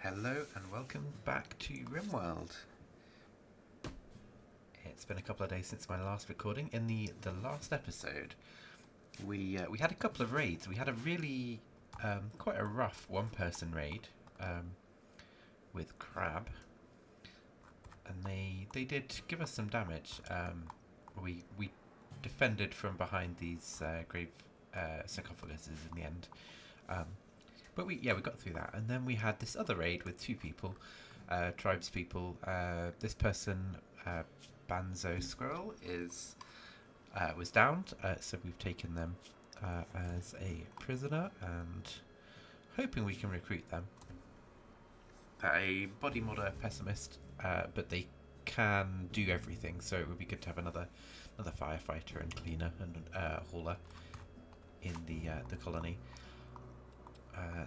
Hello and welcome back to Rimworld. It's been a couple of days since my last recording. In the last episode, we had a couple of raids. We had a really quite a rough one-person raid with Crab, and they did give us some damage. We defended from behind these grave sarcophaguses in the end. But we got through that, and then we had this other raid with two people, tribes people. This person, Banzo Squirrel, was downed, so we've taken them as a prisoner, and hoping we can recruit them. A body modder pessimist, but they can do everything, so it would be good to have another firefighter and cleaner and hauler in the colony.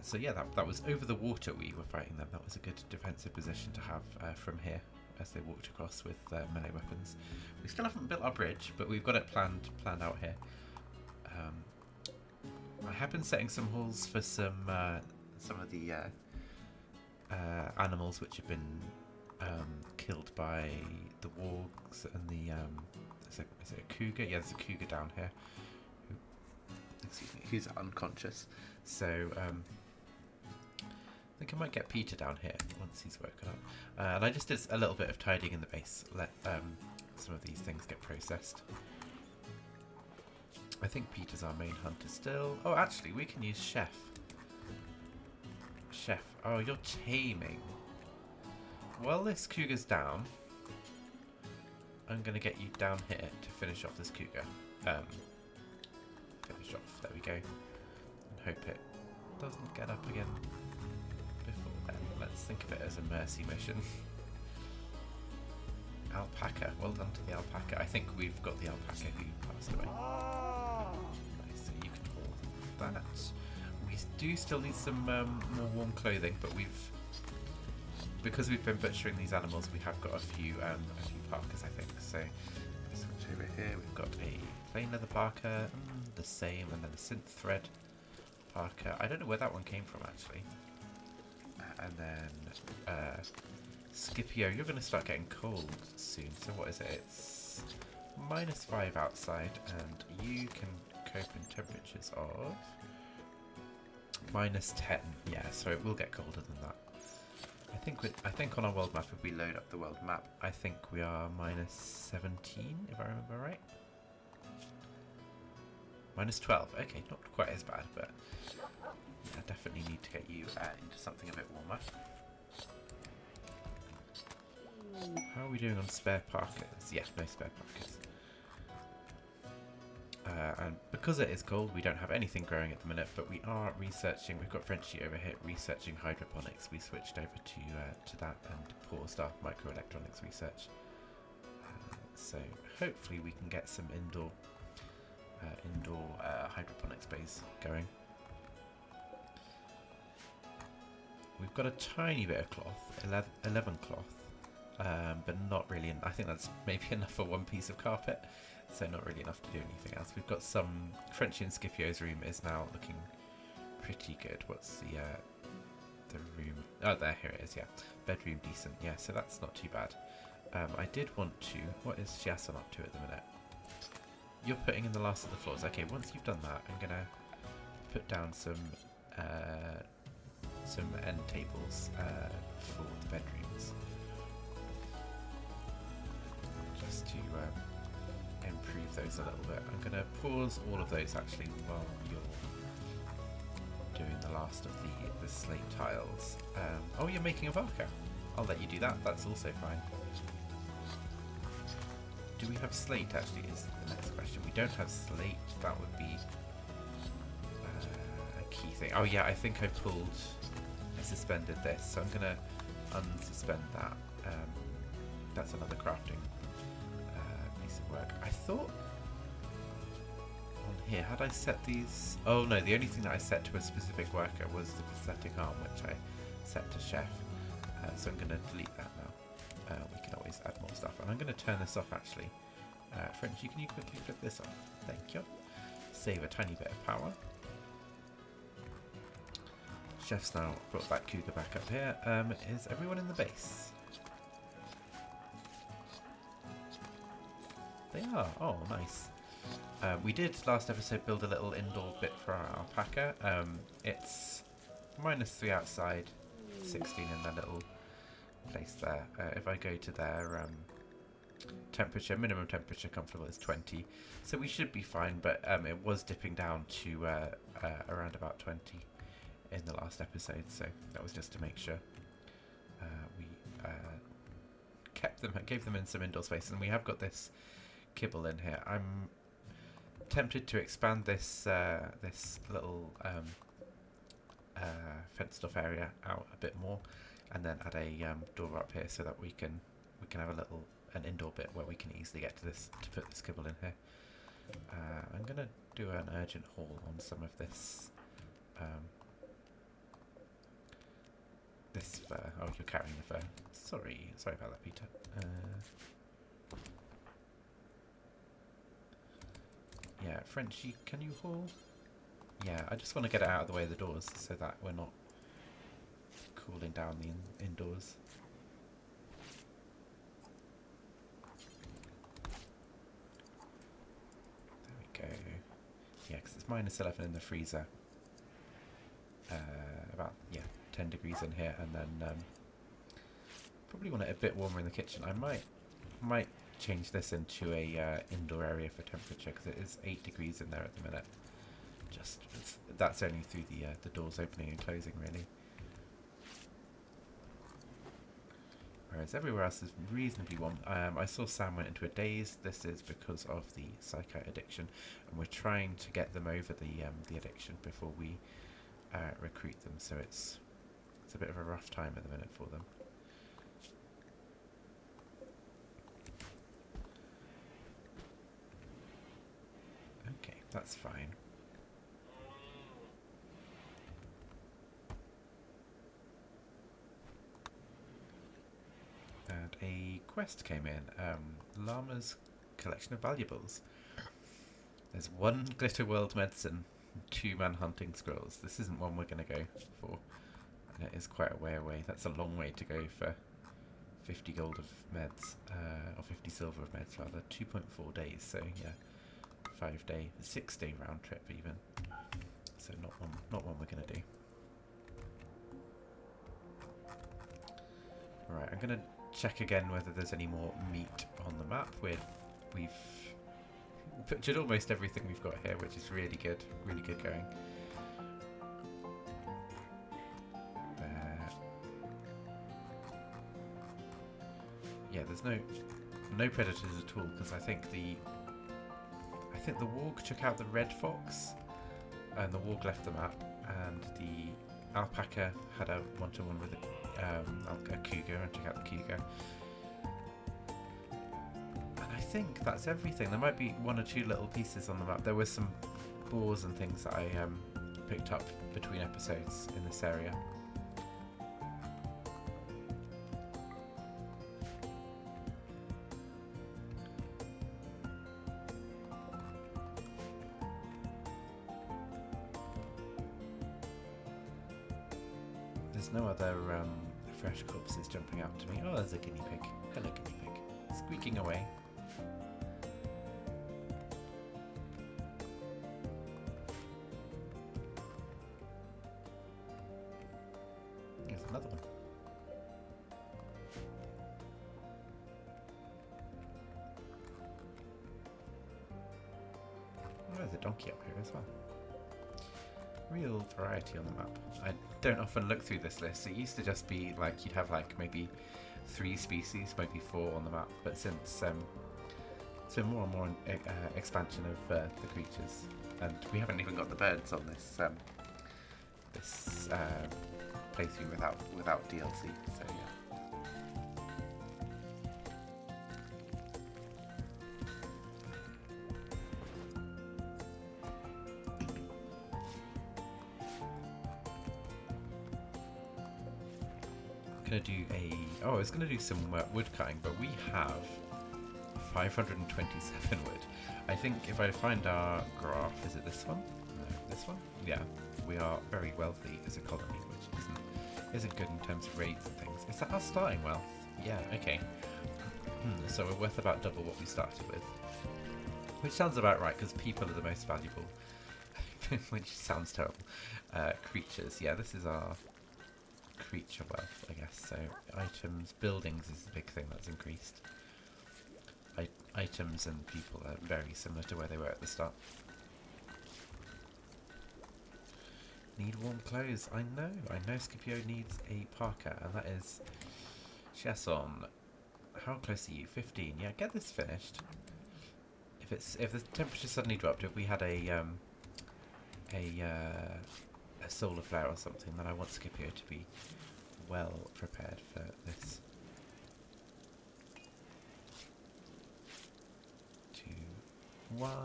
So yeah, that was over the water we were fighting them. That was a good defensive position to have from here as they walked across with melee weapons. We still haven't built our bridge, but we've got it planned out here. I have been setting some halls for some of the animals which have been killed by the wargs and the is it a cougar? Yeah, there's a cougar down here. Excuse me, who's unconscious. So I think I might get Peter down here once he's woken up. And I just did a little bit of tidying in the base. Let some of these things get processed. I think Peter's our main hunter still. Oh, actually, we can use Chef. Chef. Oh, you're taming. While this cougar's down, I'm going to get you down here to finish off this cougar. Finish off. There we go. And hope it doesn't get up again before then. Let's think of it as a mercy mission. Alpaca. Well done to the alpaca. I think we've got the alpaca who passed away. Nice, so you can hold that. We do still need some more warm clothing, but because we've been butchering these animals, we have got a few parkas, I think. So let's switch over here. We've got a plain leather parka, the same, and then a synth thread parka. I don't know where that one came from actually. And then Scipio, you're going to start getting cold soon. So what is it? It's -5 outside, and you can cope in temperatures of -10. Yeah, so it will get colder than that. I think on our world map, if we load up the world map, I think we are -17, if I remember right. -12. Okay, not quite as bad, but I definitely need to get you into something a bit warmer. How are we doing on spare parkas? Yes, no spare parkas. And because it is cold, we don't have anything growing at the minute, but we are researching. We've got Frenchie over here researching hydroponics. We switched over to that and paused our microelectronics research. So hopefully we can get some indoor hydroponics bays going. We've got a tiny bit of cloth, 11 cloth, but not really. I think that's maybe enough for one piece of carpet. So not really enough to do anything else. We've got some Frenchie and Scipio's room is now looking pretty good. What's the room? Oh, there, here it is. Yeah, bedroom decent. Yeah, so that's not too bad. I did want to. What is Shiasan up to at the minute? You're putting in the last of the floors. Okay, once you've done that, I'm gonna put down some end tables for the bedrooms, just to improve those a little bit. I'm going to pause all of those actually while you're doing the last of the slate tiles. Oh, you're making a Varka. I'll let you do that. That's also fine. Do we have slate actually is the next question. We don't have slate. That would be a key thing. Oh yeah, I think I suspended this, so I'm going to unsuspend that. That's another crafting piece of work. I thought on here, had I set these? Oh no, the only thing that I set to a specific worker was the prosthetic arm, which I set to chef. So I'm going to delete that now. We can always add more stuff. And I'm going to turn this off actually. Frenchie, can you quickly flip this off? Thank you. Save a tiny bit of power. Chef's now brought that cougar back up here. Is everyone in the base? They are. Oh, nice. We did last episode build a little indoor bit for our alpaca. It's -3 outside, 16 in their little place there. If I go to their temperature, minimum temperature comfortable is 20, so we should be fine, but it was dipping down to around about 20 in the last episode, so that was just to make sure we gave them in some indoor space. And we have got this kibble in here. I'm tempted to expand this this little fenced off area out a bit more, and then add a door up here so that we can have an indoor bit where we can easily get to this, to put this kibble in here. I'm gonna do an urgent haul on some of this this fur. Oh, you're carrying the fur. Sorry about that, Peter. Yeah, Frenchie, can you haul? Yeah, I just want to get it out of the way of the doors so that we're not cooling down the indoors. There we go. Yeah, because it's -11 in the freezer. About, yeah, 10 degrees in here, and then probably want it a bit warmer in the kitchen. I might change this into a indoor area for temperature, because it is 8 degrees in there at the minute. Just that's only through the doors opening and closing, really. Whereas everywhere else is reasonably warm. I saw Sam went into a daze. This is because of the psychite addiction, and we're trying to get them over the addiction before we recruit them. So it's a bit of a rough time at the minute for them. Okay, that's fine. And a quest came in. Llama's collection of valuables. There's 1 Glitter World medicine, 2 man-hunting scrolls. This isn't one we're going to go for. And it is quite a way away. That's a long way to go for 50 gold of meds, or 50 silver of meds rather. 2.4 days, so yeah, 5-day, 6-day round trip even. So not one we're going to do. Right, I'm going to check again whether there's any more meat on the map. We've pictured almost everything we've got here, which is really good going. Yeah, there's no predators at all, because I think the warg took out the red fox, and the warg left the map, and the alpaca had a one-to-one with a cougar and took out the cougar. And I think that's everything. There might be 1 or 2 little pieces on the map. There were some boars and things that I picked up between episodes in this area. There's no other fresh corpses jumping out to me. Oh, there's a guinea pig. Hello, guinea pig. Squeaking away. There's another one. Oh, there's a donkey up here as well. Real variety on the map. I don't often look through this list. It used to just be like you'd have like maybe 3 species, maybe 4 on the map, but since it's been more and more expansion of the creatures, and we haven't even got the birds on this this playthrough without DLC. So yeah. I was gonna do some wood cutting, but we have 527 wood. I think if I find our graph, is it this one? No, this one? Yeah, we are very wealthy as a colony. which isn't good in terms of raids and things. Is that our starting wealth? Yeah, okay. So we're worth about double what we started with. Which sounds about right, because people are the most valuable. Which sounds terrible. Creatures, yeah, this is our creature wealth, I guess. So items, buildings is the big thing that's increased. Items and people are very similar to where they were at the start. Need warm clothes. I know Scipio needs a parka, and that is Chesson. How close are you? 15. Yeah, get this finished. If the temperature suddenly dropped, if we had a solar flare or something, then I want Scipio to be well prepared for this. 2, 1.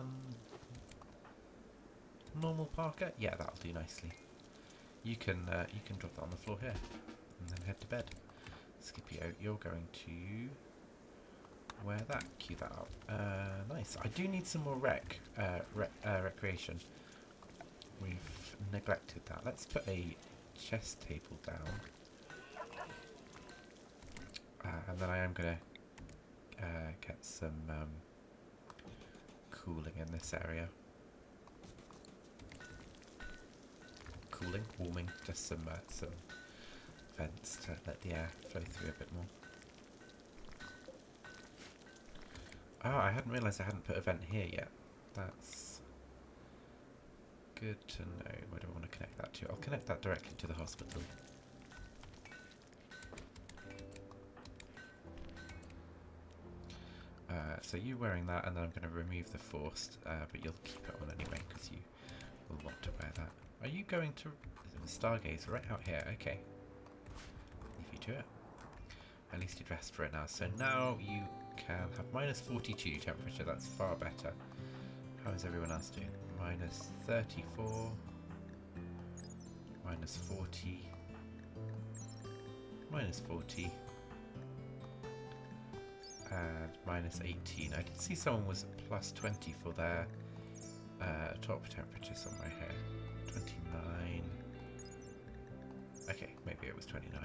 Normal parka? Yeah, that'll do nicely. You can drop that on the floor here, and then head to bed. Scipio, you're going to wear that. Cue that up. Nice. I do need some more recreation. We've neglected that. Let's put a chess table down, and then I am gonna get some cooling in this area. Warming, just some vents to let the air flow through a bit more. Ah, I hadn't realised I hadn't put a vent here yet. That's good to know. Where do I want to connect that to? I'll connect that directly to the hospital. So you wearing that, and then I'm going to remove the forced, but you'll keep it on anyway because you will want to wear that. Are you going to Stargaze right out here? Okay. Leave you to it. At least you're dressed for it now. So now you can have minus 42 temperature. That's far better. How is everyone else doing? Minus 34. Minus 40. Minus 40. And minus 18. I did see someone was plus 20 for their top temperature somewhere here. 29. Okay, maybe it was 29.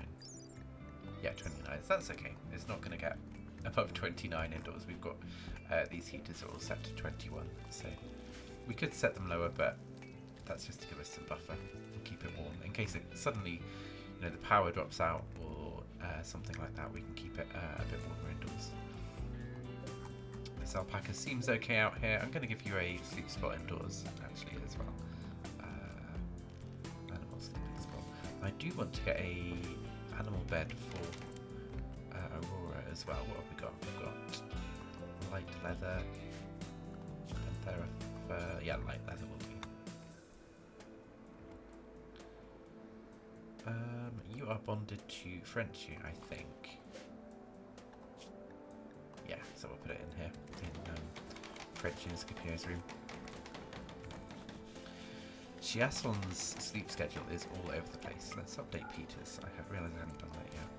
Yeah, 29. That's okay. It's not going to get above 29 indoors. We've got these heaters are all set to 21, so we could set them lower, but that's just to give us some buffer and keep it warm in case it suddenly, the power drops out or something like that. We can keep it a bit warmer indoors. This alpaca seems okay out here. I'm going to give you a sleep spot indoors actually as well. Animal sleeping spot. I do want to get a animal bed for Aurora as well. What have we got? We've got light leather, Panthera fur. Yeah, light leather will do. You are bonded to Frenchie, I think. Yeah, so we'll put it in here, in Frenchie and Scipio's room. Chiasson's sleep schedule is all over the place. Let's update Peter's. I have realised I haven't done that yet.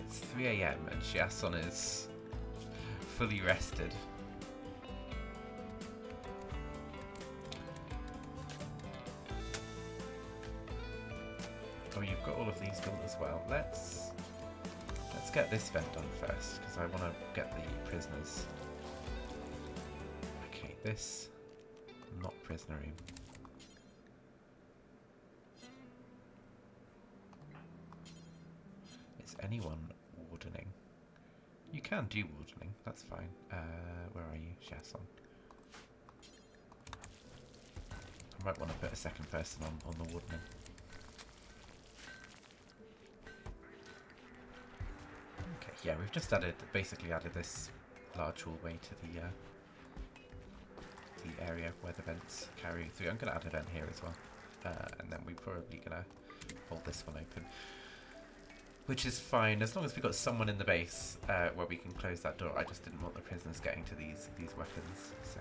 It's 3 AM and Chiasson is fully rested. Oh, you've got all of these built as well. Let's get this vent done first, because I want to get the prisoners. Okay, this not prisoner room. Is anyone wardening? You can do wardening, that's fine. Where are you, Chasson? I might want to put a second person on the wardening. Okay, yeah, we've just basically added this large hallway to the area where the vents carry through. I'm going to add a vent here as well, and then we're probably going to hold this one open, which is fine as long as we've got someone in the base where we can close that door. I just didn't want the prisoners getting to these weapons, so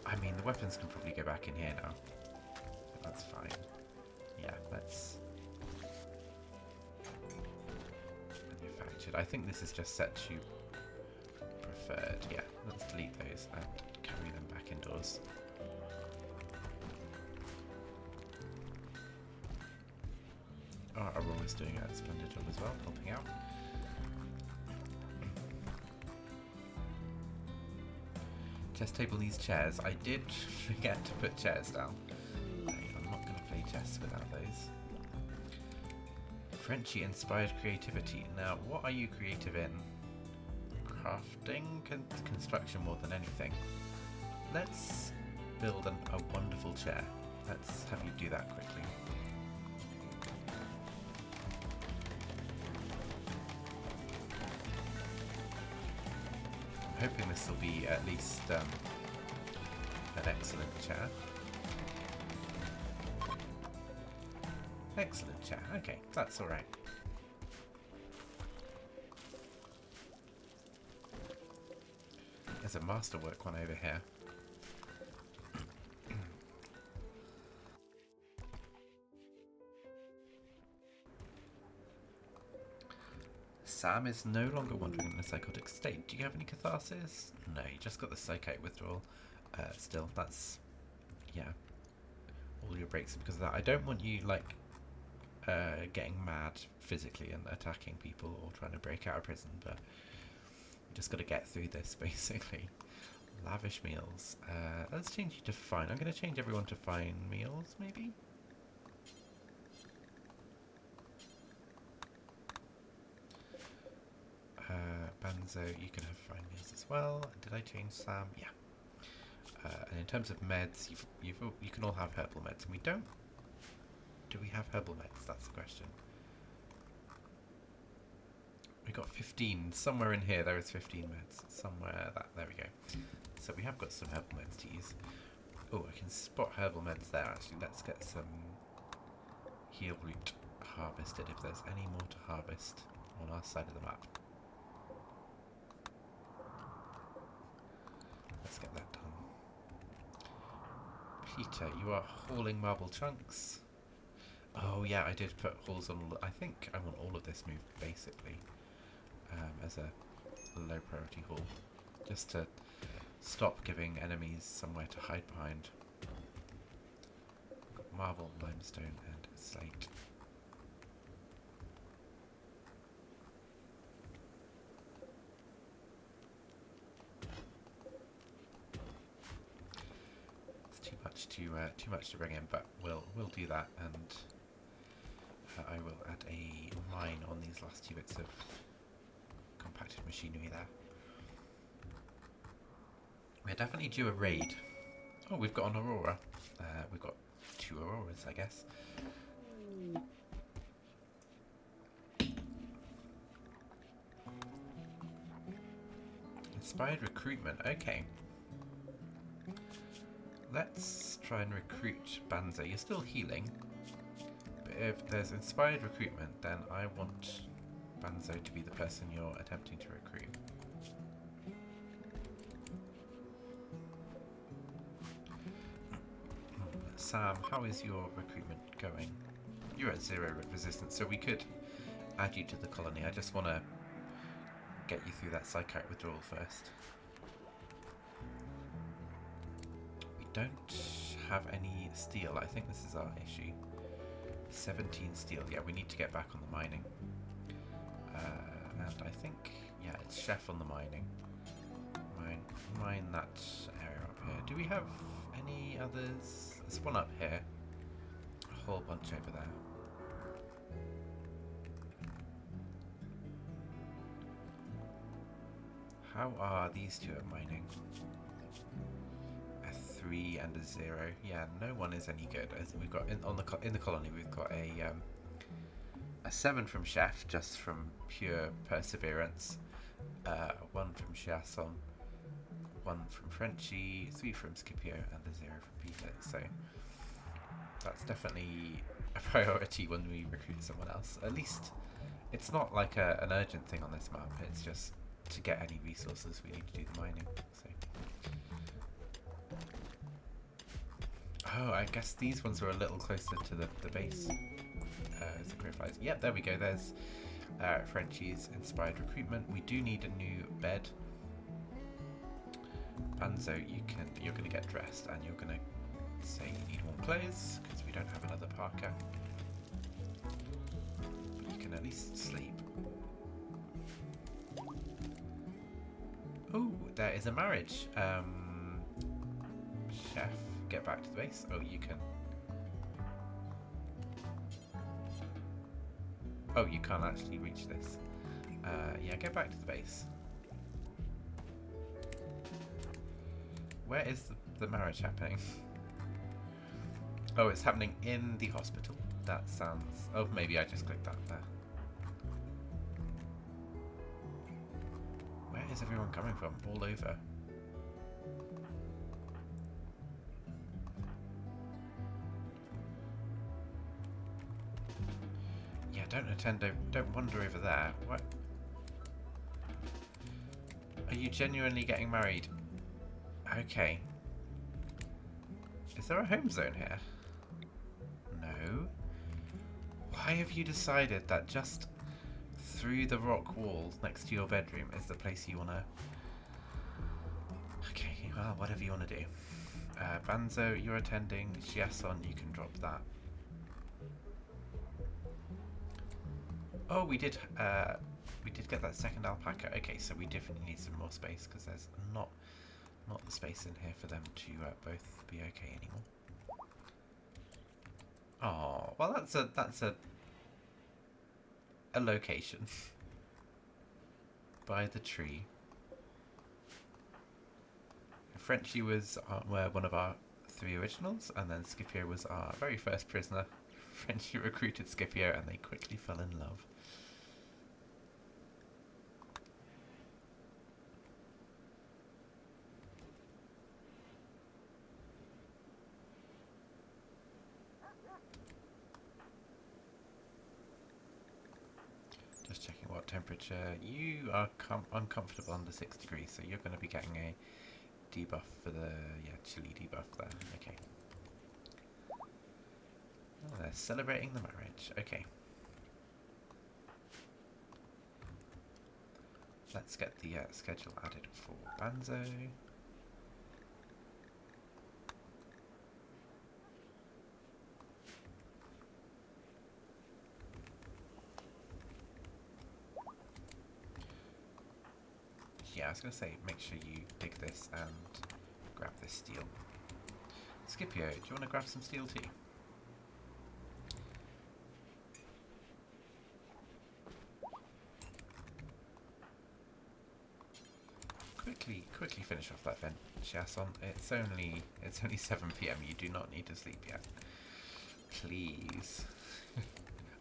I mean the weapons can probably go back in here now. That's fine. Yeah, let's manufactured. I think this is just set to preferred. Yeah, let's delete those and carry them back indoors. Oh, Aurora's doing a splendid job as well, helping out. Chess table needs chairs. I did forget to put chairs down. I'm not going to play chess without those. Frenchy inspired creativity. Now, what are you creative in? Crafting? Construction more than anything. Let's build a wonderful chair. Let's have you do that quickly. I'm hoping this will be at least an excellent chair. Excellent chair. Okay, that's all right. There's a masterwork one over here. Sam is no longer wandering in a psychotic state. Do you have any catharsis? No, you just got the psychic withdrawal. Still, that's... yeah. All your breaks are because of that. I don't want you, like, getting mad physically and attacking people or trying to break out of prison, but you just got to get through this, basically. Lavish meals. Let's change you to fine. I'm going to change everyone to fine meals, maybe? Banzo, you can have fine meals as well. Did I change Sam? Yeah. And in terms of meds, you can all have herbal meds, and we don't. Do we have herbal meds? That's the question. We got 15. Somewhere in here there is 15 meds. Somewhere there we go. So we have got some herbal meds to use. Oh, I can spot herbal meds there actually. Let's get some heal root harvested if there's any more to harvest on our side of the map. Let's get that done. Peter, you are hauling marble chunks. Oh yeah, I did put hauls on. I think I want all of this moved basically as a low priority haul, just to stop giving enemies somewhere to hide behind. Got marble, limestone, and slate. Too much to bring in, but we'll do that, and I will add a mine on these last 2 bits of compacted machinery there. We're definitely due a raid. Oh, we've got an Aurora. We've got 2 Auroras, I guess. Inspired recruitment. Okay. Let's try and recruit Banzo. You're still healing, but if there's inspired recruitment, then I want Banzo to be the person you're attempting to recruit. Sam, how is your recruitment going? You're at 0 resistance, so we could add you to the colony. I just want to get you through that psychic withdrawal first. Don't have any steel. I think this is our issue. 17 steel. Yeah, we need to get back on the mining. And I think, yeah, it's chef on the mining. Mine that area up here. Do we have any others? There's one up here. A whole bunch over there. How are these two at mining? 3 and a 0. Yeah, no one is any good. As we've got in the colony, we've got a 7 from Chef, just from pure perseverance. 1 from Chasson, 1 from Frenchy, 3 from Scipio, and a 0 from Peter. So that's definitely a priority when we recruit someone else. At least it's not like an urgent thing on this map. It's just to get any resources we need to do the mining. So. Oh, I guess these ones are a little closer to the base. As the crow flies. Yep, there we go. There's Frenchie's inspired recruitment. We do need a new bed. Banzo, you're going to get dressed, and you're going to say you need more clothes because we don't have another parka. please sleep. Oh, there is a marriage. Chef, get back to the base. Oh, you can. Oh, you can't actually reach this. Yeah, get back to the base. Where is the marriage happening? Oh, it's happening in the hospital. That sounds... Oh, maybe I just clicked that there. Where is everyone coming from? All over. Yeah, don't attend, don't wander over there. What? Are you genuinely getting married? Okay. Is there a home zone here? No. Why have you decided that just through the rock wall next to your bedroom is the place you want to... Okay, well, whatever you want to do. Banzo, you're attending. Chiasson, you can drop that. Oh, we did get that second alpaca. Okay, so we definitely need some more space because there's not the space in here for them to both be okay anymore. Oh, well, that's a location by the tree. Frenchie was one of our 3 originals, and then Scipio was our very first prisoner. Frenchie recruited Scipio, and they quickly fell in love. Just checking what temperature. You are uncomfortable under 6 degrees, so you're going to be getting a debuff for the chilly debuff there. Okay. Oh, they're celebrating the marriage. Okay. Let's get the schedule added for Banzo. Yeah, I was going to say, make sure you dig this and grab this steel. Scipio, do you want to grab some steel too? Quickly finish off that vent, Chiasson. It's only 7 PM. You do not need to sleep yet. Please.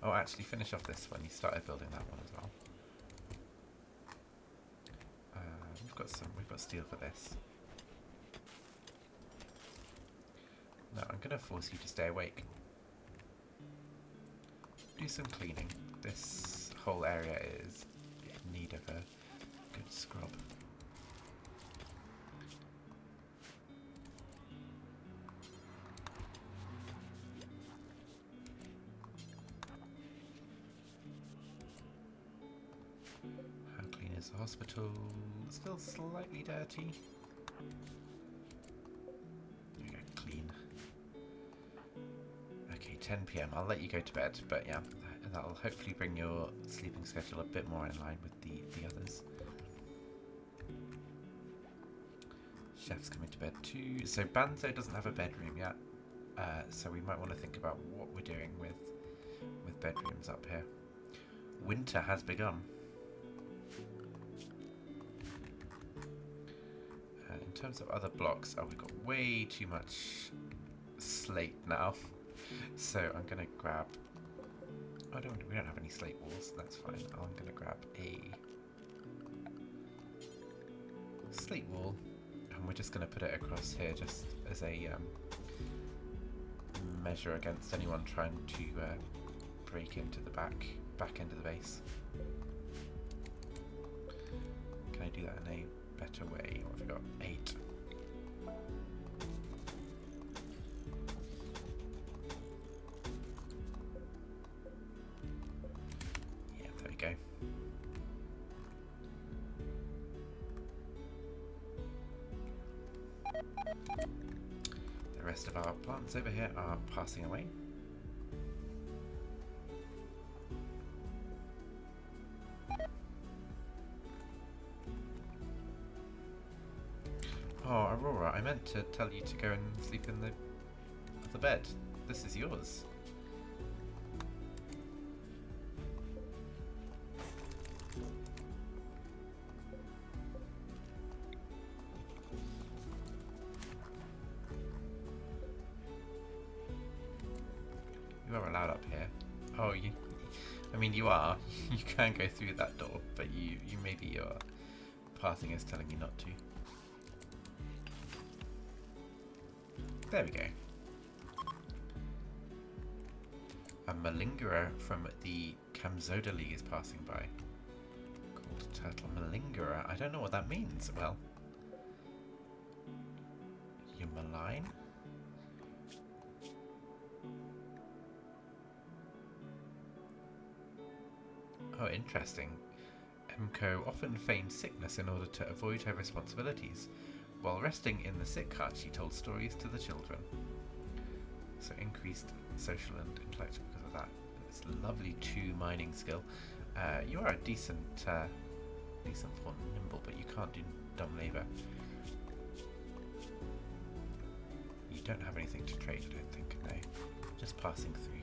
Oh, actually, finish off this one. You started building that one as well. We've got steel for this. No, I'm gonna force you to stay awake. Do some cleaning. This whole area is in need of a good scrub. How clean is the hospital? Still slightly dirty. There we go, clean. Okay, 10 PM. I'll let you go to bed, but yeah, that'll hopefully bring your sleeping schedule a bit more in line with the others. Chef's coming to bed too. So Banzo doesn't have a bedroom yet, so we might want to think about what we're doing with bedrooms up here. Winter has begun. In terms of other blocks, oh, we've got way too much slate now. So I'm going to grab... Oh, we don't have any slate walls, that's fine. I'm going to grab a slate wall, and we're just going to put it across here just as a measure against anyone trying to break into the back end of the base. Can I do that in a better way? What have we got? 8. Yeah, there we go. The rest of our plants over here are passing away. Oh, Aurora, I meant to tell you to go and sleep in the bed. This is yours. You are allowed up here. Oh, I mean, you are. You can go through that door, but maybe your pathing is telling you not to. There we go. A malingerer from the Kamzoda League is passing by. Called Turtle Malingerer. I don't know what that means. Well, you malign? Oh, interesting. Emko often feigned sickness in order to avoid her responsibilities. While resting in the sick hut, she told stories to the children. So increased social and intellectual because of that. It's a lovely 2 mining skill. You are a decent for nimble, but you can't do dumb labour. You don't have anything to trade, I don't think, no. Just passing through.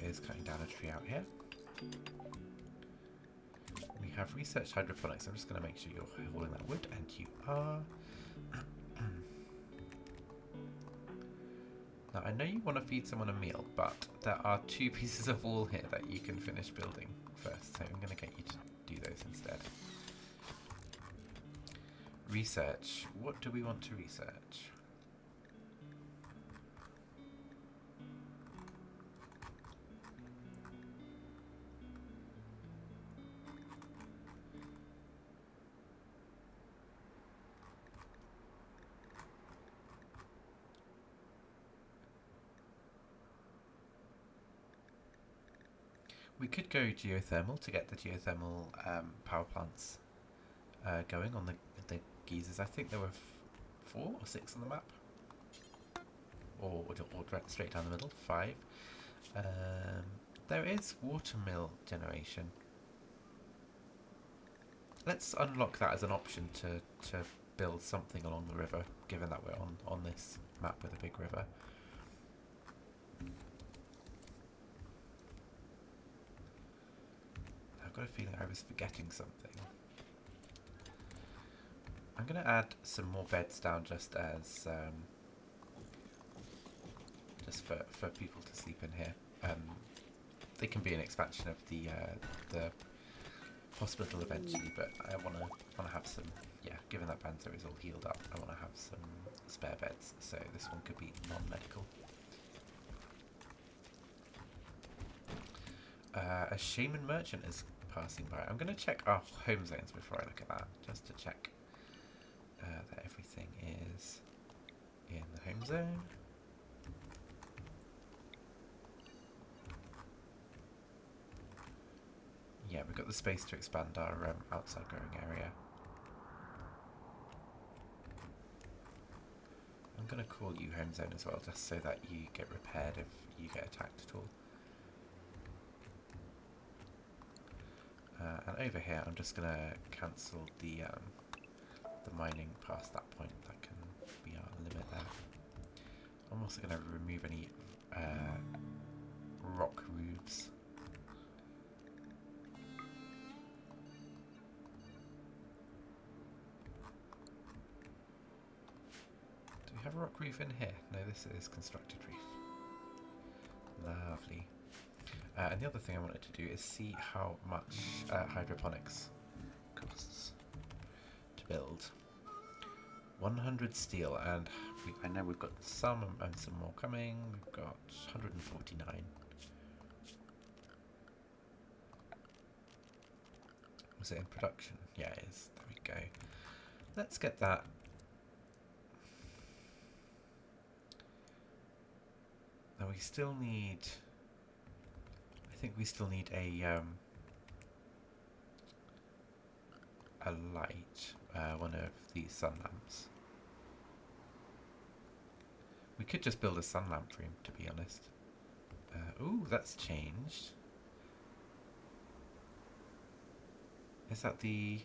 Is cutting down a tree out here. We have researched hydroponics. I'm just going to make sure you're hauling that wood, and you are. Now, I know you want to feed someone a meal, but there are 2 pieces of wall here that you can finish building first, so I'm going to get you to do those instead. Research. What do we want to research? We could go geothermal to get the geothermal power plants going on the geysers. I think there were 4 or 6 on the map, or straight down the middle, 5. There is watermill generation. Let's unlock that as an option to build something along the river, given that we're on this map with a big river. I've got a feeling I was forgetting something. I'm going to add some more beds down just as just for people to sleep in here. They can be an expansion of the hospital eventually, but I want to have some. Yeah, given that Banzo is all healed up, I want to have some spare beds. So this one could be non-medical. A shaman merchant is passing by. I'm going to check our home zones before I look at that, just to check that everything is in the home zone. Yeah, we've got the space to expand our outside growing area. I'm going to call you home zone as well, just so that you get repaired if you get attacked at all. And over here, I'm just going to cancel the mining past that point. That can be our limit there. I'm also going to remove any rock roofs. Do we have a rock roof in here? No, this is constructed reef. Lovely. And the other thing I wanted to do is see how much hydroponics costs to build. 100 steel, and I know we've got some and some more coming. We've got 149. Was it in production? Yeah, it is. There we go. Let's get that. Now we still need. I think we still need a light, one of these sun lamps. We could just build a sun lamp room, to be honest. Ooh, that's changed. Is that the...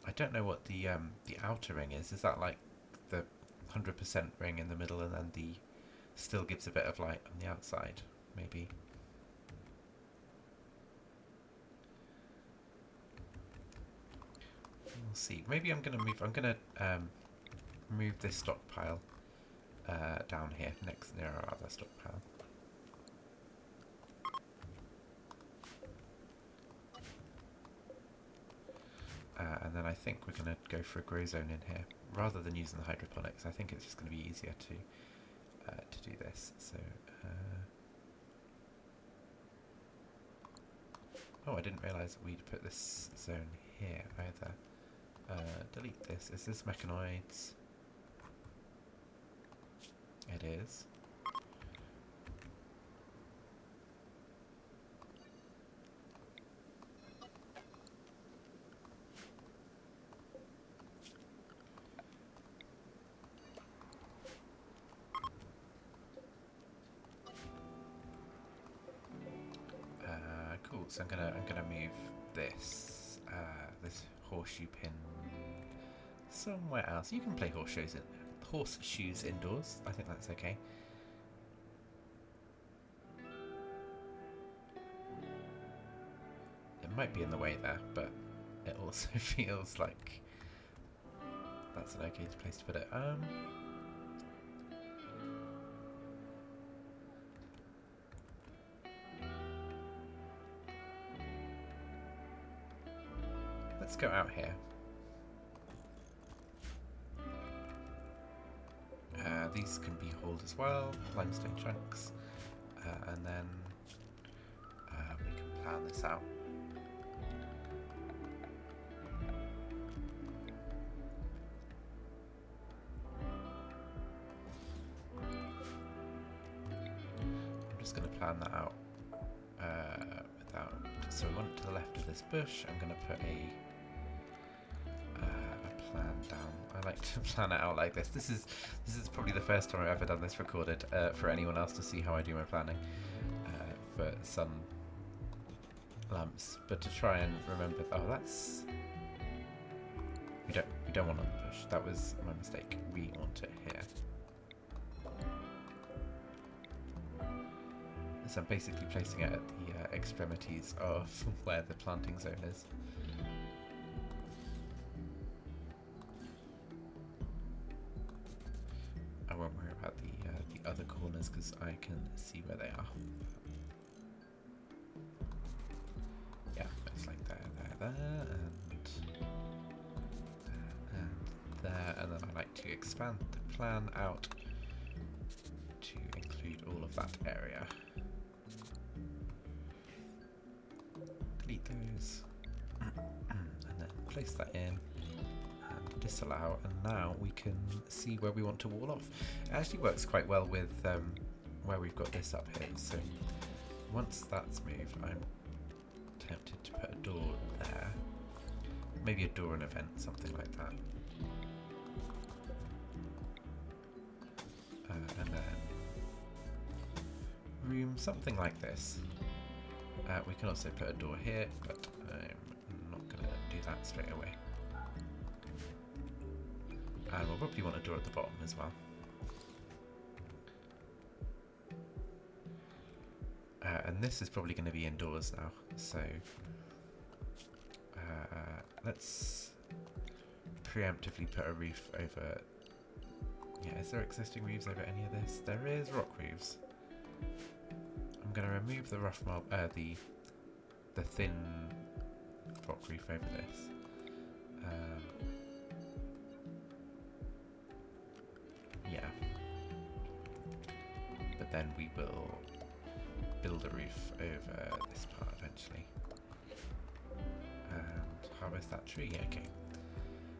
I don't know what the outer ring is. Is that like the 100% ring in the middle, and then the still gives a bit of light on the outside? Maybe. We'll see. Maybe I'm gonna move. I'm gonna move this stockpile down here near our other stockpile. And then I think we're going to go for a grow zone in here. Rather than using the hydroponics, I think it's just going to be easier to do this. So, oh, I didn't realise we'd put this zone here either. Delete this. Is this mechanoids? It is. Cool. So I'm gonna move this this horseshoe pin somewhere else. You can play horseshoes indoors. I think that's okay. It might be in the way there, but it also feels like that's an okay place to put it. Let's go out here. These can be hauled as well, limestone chunks, and then we can plan this out. I'm just going to plan that out without. So we want it to the left of this bush. I'm going to put a plan down. I like to plan it out like this. This is probably the first time I've ever done this recorded for anyone else to see how I do my planning for sun lamps. But to try and remember, oh, that's we don't want it on the bush. That was my mistake. We want it here. So I'm basically placing it at the extremities of where the planting zone is. I won't worry about the other corners because I can see where they are. Yeah, it's like there, and there, and then I like to expand the plan out to include all of that area. Delete those, and then place that in. Disallow, and now we can see where we want to wall off. It actually works quite well with where we've got this up here. So once that's moved, I'm tempted to put a door there. Maybe a door and a vent, something like that. And then room, something like this. We can also put a door here, but I'm not going to do that straight away. And we'll probably want a door at the bottom as well. And this is probably going to be indoors now, so let's preemptively put a roof over. Yeah, is there existing roofs over any of this? There is rock roofs. I'm going to remove the rough the thin rock roof over this. Yeah, but then we will build a roof over this part eventually and harvest that tree. Okay,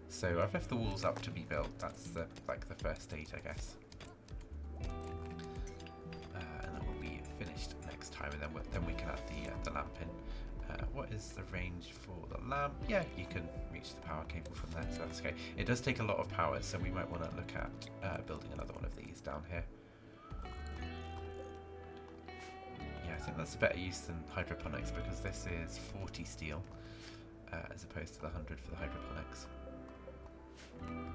so I've left the walls up to be built. That's the first stage, I guess, and then we'll be finished next time, and then we can add the lamp in What is the range for the lamp? Yeah, you can reach the power cable from there, so that's okay. It does take a lot of power, so we might want to look at building another one of these down here. Yeah, I think that's a better use than hydroponics, because this is 40 steel as opposed to the 100 for the hydroponics. And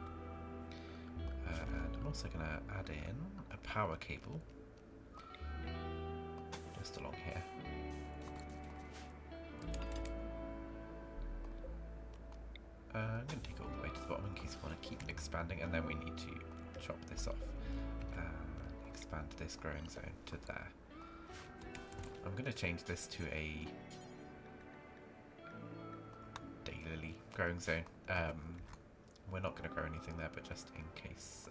I'm also going to add in a power cable just along here. I'm going to take it all the way to the bottom in case we want to keep expanding, and then we need to chop this off and expand this growing zone to there. I'm going to change this to a daylily growing zone. We're not going to grow anything there, but just in case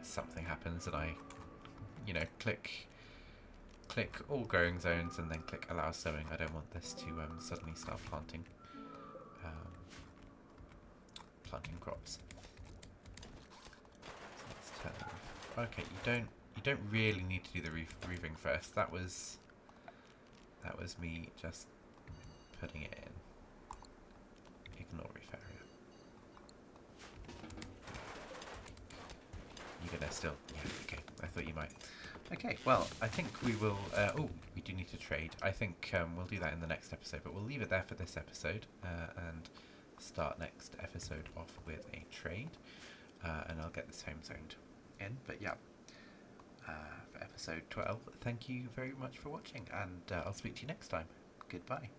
something happens and I, you know, click all growing zones and then click allow sowing. I don't want this to suddenly start planting crops. So let's turn the roof. Okay, you don't really need to do the roofing first. That was me just putting it in. Ignore roof area. You're gonna still, yeah, okay. I thought you might. Okay, well, I think we will. Oh, we do need to trade. I think we'll do that in the next episode, but we'll leave it there for this episode and start next episode off with a trade, and I'll get this home zoned in. But yeah, for episode 12, thank you very much for watching, and I'll speak to you next time. Goodbye.